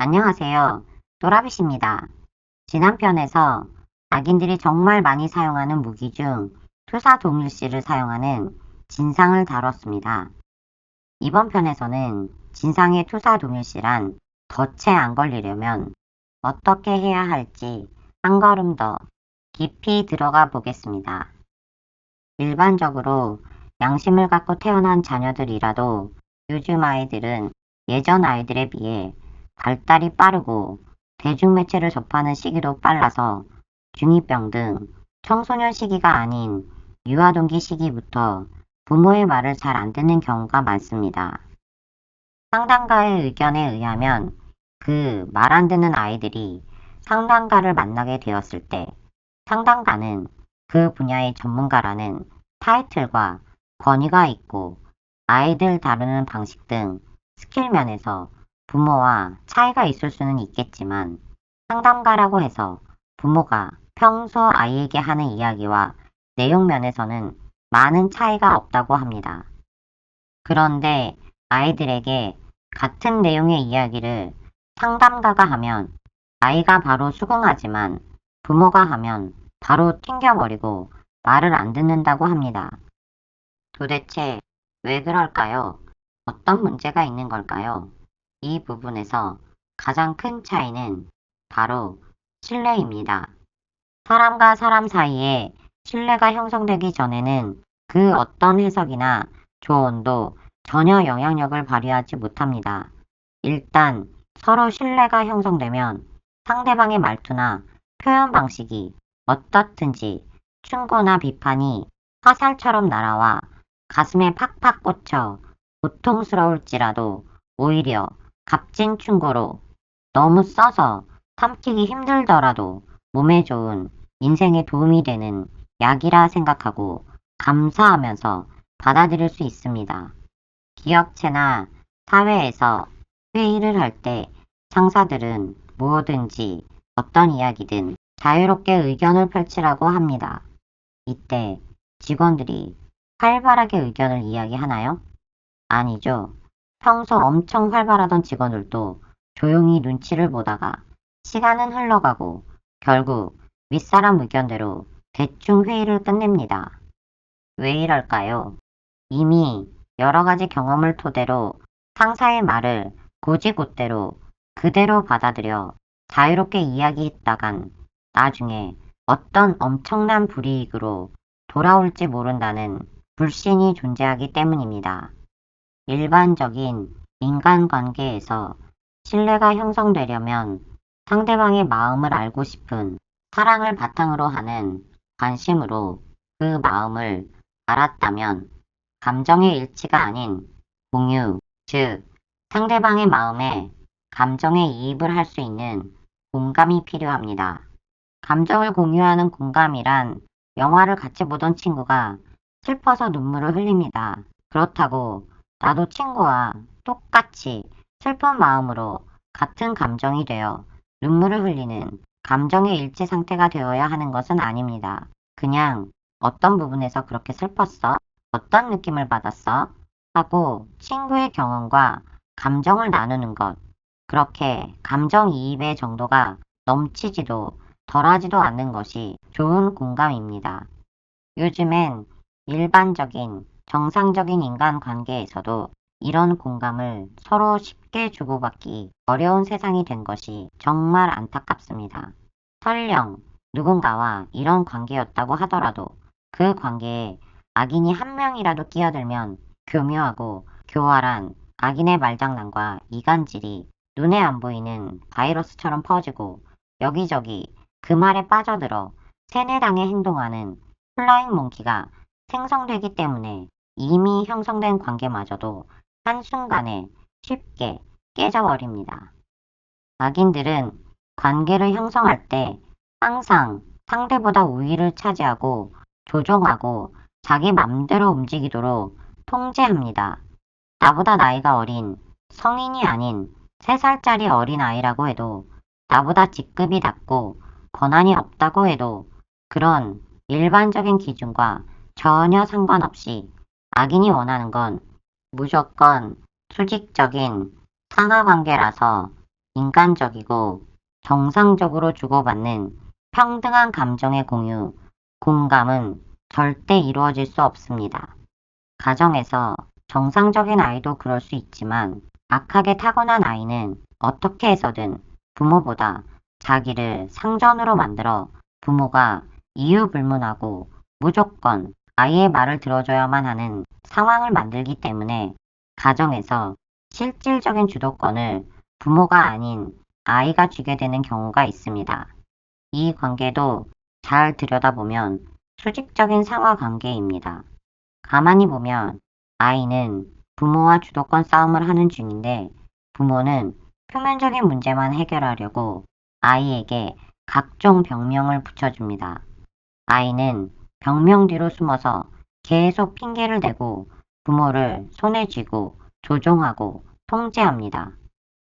안녕하세요. 또라빗입니다. 지난 편에서 악인들이 정말 많이 사용하는 무기 중 투사동일시를 사용하는 진상을 다뤘습니다. 이번 편에서는 진상의 투사동일시란 덫에 안 걸리려면 어떻게 해야 할지 한 걸음 더 깊이 들어가 보겠습니다. 일반적으로 양심을 갖고 태어난 자녀들이라도 요즘 아이들은 예전 아이들에 비해 발달이 빠르고 대중매체를 접하는 시기도 빨라서 중2병 등 청소년 시기가 아닌 유아동기 시기부터 부모의 말을 잘 안 듣는 경우가 많습니다. 상담가의 의견에 의하면 그 말 안 듣는 아이들이 상담가를 만나게 되었을 때 상담가는 그 분야의 전문가라는 타이틀과 권위가 있고 아이들 다루는 방식 등 스킬 면에서 부모와 차이가 있을 수는 있겠지만 상담가라고 해서 부모가 평소 아이에게 하는 이야기와 내용 면에서는 많은 차이가 없다고 합니다. 그런데 아이들에게 같은 내용의 이야기를 상담가가 하면 아이가 바로 수긍하지만 부모가 하면 바로 튕겨버리고 말을 안 듣는다고 합니다. 도대체 왜 그럴까요? 어떤 문제가 있는 걸까요? 이 부분에서 가장 큰 차이는 바로 신뢰입니다. 사람과 사람 사이에 신뢰가 형성되기 전에는 그 어떤 해석이나 조언도 전혀 영향력을 발휘하지 못합니다. 일단 서로 신뢰가 형성되면 상대방의 말투나 표현 방식이 어떻든지 충고나 비판이 화살처럼 날아와 가슴에 팍팍 꽂혀 고통스러울지라도 오히려 값진 충고로 너무 써서 삼키기 힘들더라도 몸에 좋은 인생에 도움이 되는 약이라 생각하고 감사하면서 받아들일 수 있습니다. 기업체나 사회에서 회의를 할 때 상사들은 뭐든지 어떤 이야기든 자유롭게 의견을 펼치라고 합니다. 이때 직원들이 활발하게 의견을 이야기하나요? 아니죠. 평소 엄청 활발하던 직원들도 조용히 눈치를 보다가 시간은 흘러가고 결국 윗사람 의견대로 대충 회의를 끝냅니다. 왜 이럴까요? 이미 여러 가지 경험을 토대로 상사의 말을 곧이곧대로 그대로 받아들여 자유롭게 이야기했다간 나중에 어떤 엄청난 불이익으로 돌아올지 모른다는 불신이 존재하기 때문입니다. 일반적인 인간관계에서 신뢰가 형성되려면 상대방의 마음을 알고 싶은 사랑을 바탕으로 하는 관심으로 그 마음을 알았다면 감정의 일치가 아닌 공유, 즉 상대방의 마음에 감정에 이입을 할 수 있는 공감이 필요합니다. 감정을 공유하는 공감이란 영화를 같이 보던 친구가 슬퍼서 눈물을 흘립니다. 그렇다고 나도 친구와 똑같이 슬픈 마음으로 같은 감정이 되어 눈물을 흘리는 감정의 일치 상태가 되어야 하는 것은 아닙니다. 그냥 어떤 부분에서 그렇게 슬펐어? 어떤 느낌을 받았어? 하고 친구의 경험과 감정을 나누는 것. 그렇게 감정이입의 정도가 넘치지도 덜하지도 않는 것이 좋은 공감입니다. 요즘엔 일반적인 정상적인 인간관계에서도 이런 공감을 서로 쉽게 주고받기 어려운 세상이 된 것이 정말 안타깝습니다. 설령 누군가와 이런 관계였다고 하더라도 그 관계에 악인이 한 명이라도 끼어들면 교묘하고 교활한 악인의 말장난과 이간질이 눈에 안 보이는 바이러스처럼 퍼지고 여기저기 그 말에 빠져들어 세뇌당해 행동하는 플라잉 몽키가 생성되기 때문에 이미 형성된 관계마저도 한순간에 쉽게 깨져버립니다. 악인들은 관계를 형성할 때 항상 상대보다 우위를 차지하고 조종하고 자기 맘대로 움직이도록 통제합니다. 나보다 나이가 어린 성인이 아닌 3살짜리 어린 아이라고 해도 나보다 직급이 낮고 권한이 없다고 해도 그런 일반적인 기준과 전혀 상관없이 악인이 원하는 건 무조건 수직적인 상하관계라서 인간적이고 정상적으로 주고받는 평등한 감정의 공유, 공감은 절대 이루어질 수 없습니다. 가정에서 정상적인 아이도 그럴 수 있지만 악하게 타고난 아이는 어떻게 해서든 부모보다 자기를 상전으로 만들어 부모가 이유 불문하고 무조건 아이의 말을 들어줘야만 하는 상황을 만들기 때문에 가정에서 실질적인 주도권을 부모가 아닌 아이가 쥐게 되는 경우가 있습니다. 이 관계도 잘 들여다보면 수직적인 상하 관계입니다. 가만히 보면 아이는 부모와 주도권 싸움을 하는 중인데 부모는 표면적인 문제만 해결하려고 아이에게 각종 병명을 붙여줍니다. 아이는 병명 뒤로 숨어서 계속 핑계를 대고 부모를 손에 쥐고 조종하고 통제합니다.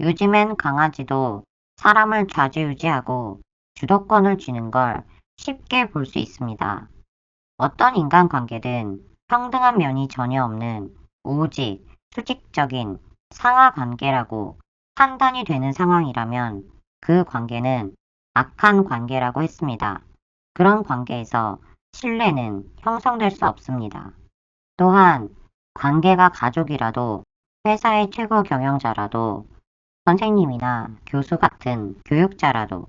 요즘엔 강아지도 사람을 좌지우지하고 주도권을 쥐는 걸 쉽게 볼 수 있습니다. 어떤 인간관계든 평등한 면이 전혀 없는 오직 수직적인 상하 관계라고 판단이 되는 상황이라면 그 관계는 악한 관계라고 했습니다. 그런 관계에서 신뢰는 형성될 수 없습니다. 또한 관계가 가족이라도 회사의 최고 경영자라도 선생님이나 교수 같은 교육자라도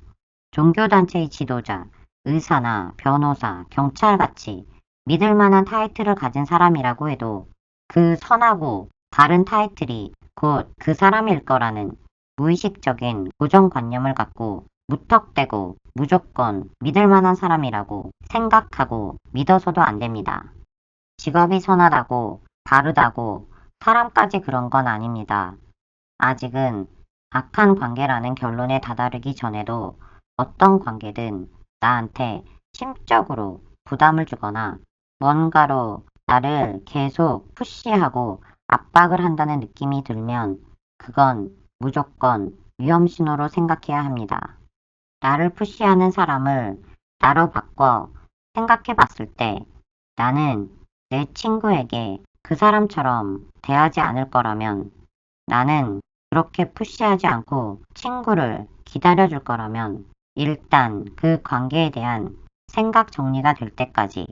종교단체의 지도자, 의사나 변호사, 경찰같이 믿을 만한 타이틀을 가진 사람이라고 해도 그 선하고 바른 타이틀이 곧 그 사람일 거라는 무의식적인 고정관념을 갖고 무턱대고 무조건 믿을 만한 사람이라고 생각하고 믿어서도 안 됩니다. 직업이 선하다고 바르다고 사람까지 그런 건 아닙니다. 아직은 악한 관계라는 결론에 다다르기 전에도 어떤 관계든 나한테 심적으로 부담을 주거나 뭔가로 나를 계속 푸시하고 압박을 한다는 느낌이 들면 그건 무조건 위험 신호로 생각해야 합니다. 나를 푸시하는 사람을 나로 바꿔 생각해 봤을 때 나는 내 친구에게 그 사람처럼 대하지 않을 거라면 나는 그렇게 푸시하지 않고 친구를 기다려줄 거라면 일단 그 관계에 대한 생각 정리가 될 때까지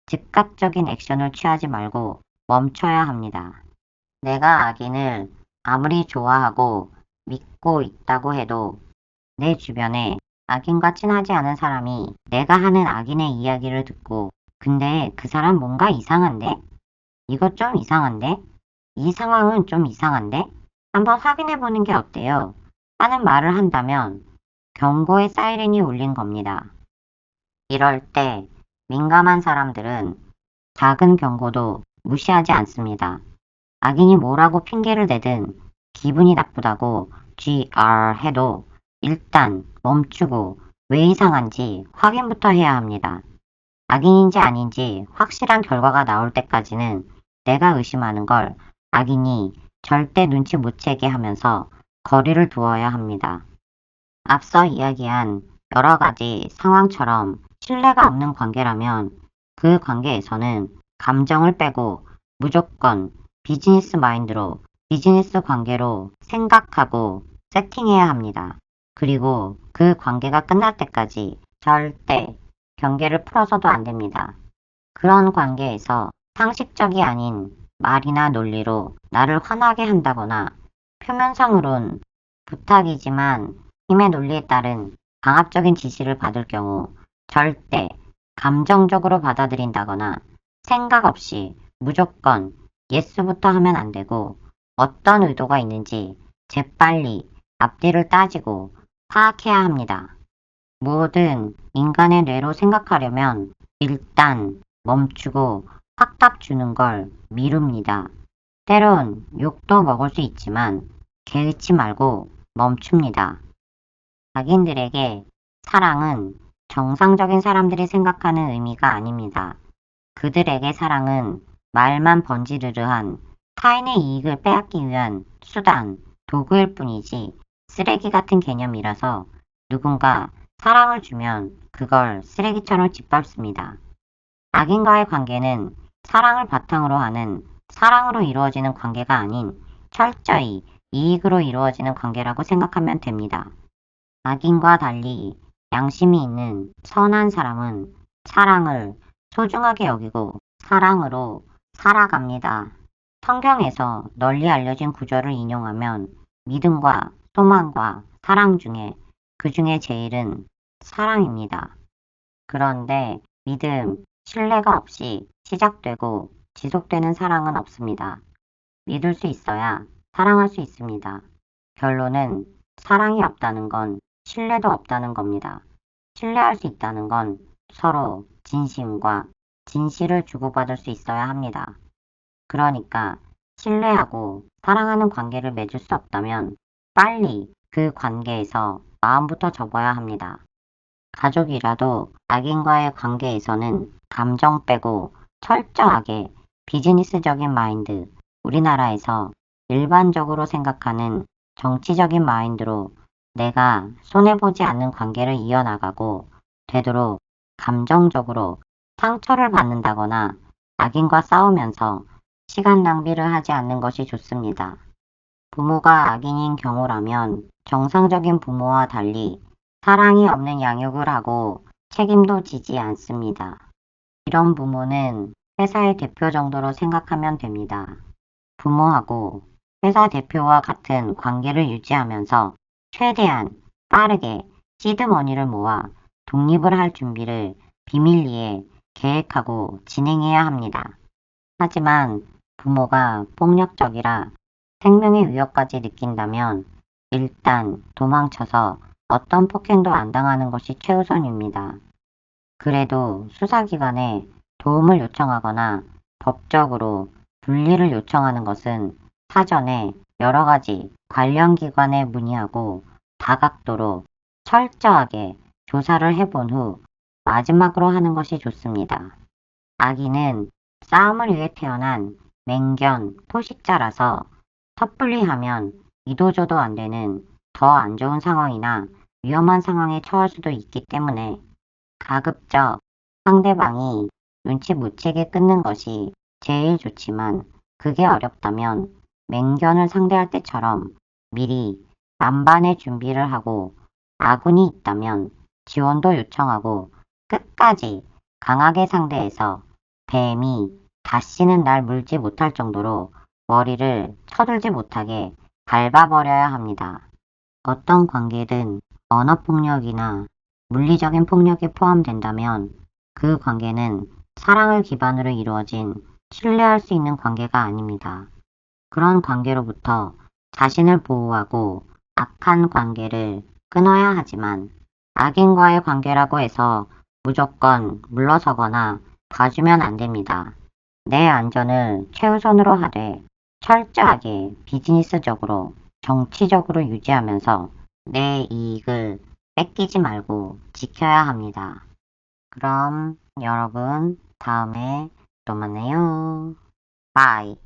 즉각적인 액션을 취하지 말고 멈춰야 합니다. 내가 악인을 아무리 좋아하고 믿고 있다고 해도 내 주변에 악인과 친하지 않은 사람이 내가 하는 악인의 이야기를 듣고 근데 그 사람 뭔가 이상한데? 이거 좀 이상한데? 이 상황은 좀 이상한데? 한번 확인해 보는 게 어때요? 하는 말을 한다면 경고의 사이렌이 울린 겁니다. 이럴 때 민감한 사람들은 작은 경고도 무시하지 않습니다. 악인이 뭐라고 핑계를 대든 기분이 나쁘다고 GR 해도 일단 멈추고 왜 이상한지 확인부터 해야 합니다. 악인인지 아닌지 확실한 결과가 나올 때까지는 내가 의심하는 걸 악인이 절대 눈치 못 채게 하면서 거리를 두어야 합니다. 앞서 이야기한 여러 가지 상황처럼 신뢰가 없는 관계라면 그 관계에서는 감정을 빼고 무조건 비즈니스 마인드로 비즈니스 관계로 생각하고 세팅해야 합니다. 그리고 그 관계가 끝날 때까지 절대 경계를 풀어서도 안 됩니다. 그런 관계에서 상식적이 아닌 말이나 논리로 나를 화나게 한다거나 표면상으론 부탁이지만 힘의 논리에 따른 강압적인 지시를 받을 경우 절대 감정적으로 받아들인다거나 생각 없이 무조건 예스부터 하면 안 되고 어떤 의도가 있는지 재빨리 앞뒤를 따지고 파악해야 합니다. 모든 인간의 뇌로 생각하려면 일단 멈추고 확답 주는 걸 미룹니다. 때론 욕도 먹을 수 있지만 개의치 말고 멈춥니다. 자기들에게 사랑은 정상적인 사람들이 생각하는 의미가 아닙니다. 그들에게 사랑은 말만 번지르르한 타인의 이익을 빼앗기 위한 수단, 도구일 뿐이지 쓰레기 같은 개념이라서 누군가 사랑을 주면 그걸 쓰레기처럼 짓밟습니다. 악인과의 관계는 사랑을 바탕으로 하는 사랑으로 이루어지는 관계가 아닌 철저히 이익으로 이루어지는 관계라고 생각하면 됩니다. 악인과 달리 양심이 있는 선한 사람은 사랑을 소중하게 여기고 사랑으로 살아갑니다. 성경에서 널리 알려진 구절을 인용하면 믿음과 소망과 사랑 중에 그 중에 제일은 사랑입니다. 그런데 믿음, 신뢰가 없이 시작되고 지속되는 사랑은 없습니다. 믿을 수 있어야 사랑할 수 있습니다. 결론은 사랑이 없다는 건 신뢰도 없다는 겁니다. 신뢰할 수 있다는 건 서로 진심과 진실을 주고받을 수 있어야 합니다. 그러니까 신뢰하고 사랑하는 관계를 맺을 수 없다면 빨리 그 관계에서 마음부터 접어야 합니다. 가족이라도 악인과의 관계에서는 감정 빼고 철저하게 비즈니스적인 마인드, 우리나라에서 일반적으로 생각하는 정치적인 마인드로 내가 손해보지 않는 관계를 이어나가고 되도록 감정적으로 상처를 받는다거나 악인과 싸우면서 시간 낭비를 하지 않는 것이 좋습니다. 부모가 악인인 경우라면 정상적인 부모와 달리 사랑이 없는 양육을 하고 책임도 지지 않습니다. 이런 부모는 회사의 대표 정도로 생각하면 됩니다. 부모하고 회사 대표와 같은 관계를 유지하면서 최대한 빠르게 시드머니를 모아 독립을 할 준비를 비밀리에 계획하고 진행해야 합니다. 하지만 부모가 폭력적이라 생명의 위협까지 느낀다면 일단 도망쳐서 어떤 폭행도 안 당하는 것이 최우선입니다. 그래도 수사기관에 도움을 요청하거나 법적으로 분리를 요청하는 것은 사전에 여러 가지 관련 기관에 문의하고 다각도로 철저하게 조사를 해본 후 마지막으로 하는 것이 좋습니다. 아기는 싸움을 위해 태어난 맹견, 포식자라서 섣불리 하면 이도저도 안 되는 더 안 좋은 상황이나 위험한 상황에 처할 수도 있기 때문에 가급적 상대방이 눈치 못 채게 끊는 것이 제일 좋지만 그게 어렵다면 맹견을 상대할 때처럼 미리 만반의 준비를 하고 아군이 있다면 지원도 요청하고 끝까지 강하게 상대해서 뱀이 다시는 날 물지 못할 정도로 머리를 쳐들지 못하게 밟아버려야 합니다. 어떤 관계든 언어폭력이나 물리적인 폭력이 포함된다면 그 관계는 사랑을 기반으로 이루어진 신뢰할 수 있는 관계가 아닙니다. 그런 관계로부터 자신을 보호하고 악한 관계를 끊어야 하지만 악인과의 관계라고 해서 무조건 물러서거나 봐주면 안 됩니다. 내 안전을 최우선으로 하되 철저하게 비즈니스적으로 정치적으로 유지하면서 내 이익을 뺏기지 말고 지켜야 합니다. 그럼 여러분 다음에 또 만나요. 바이.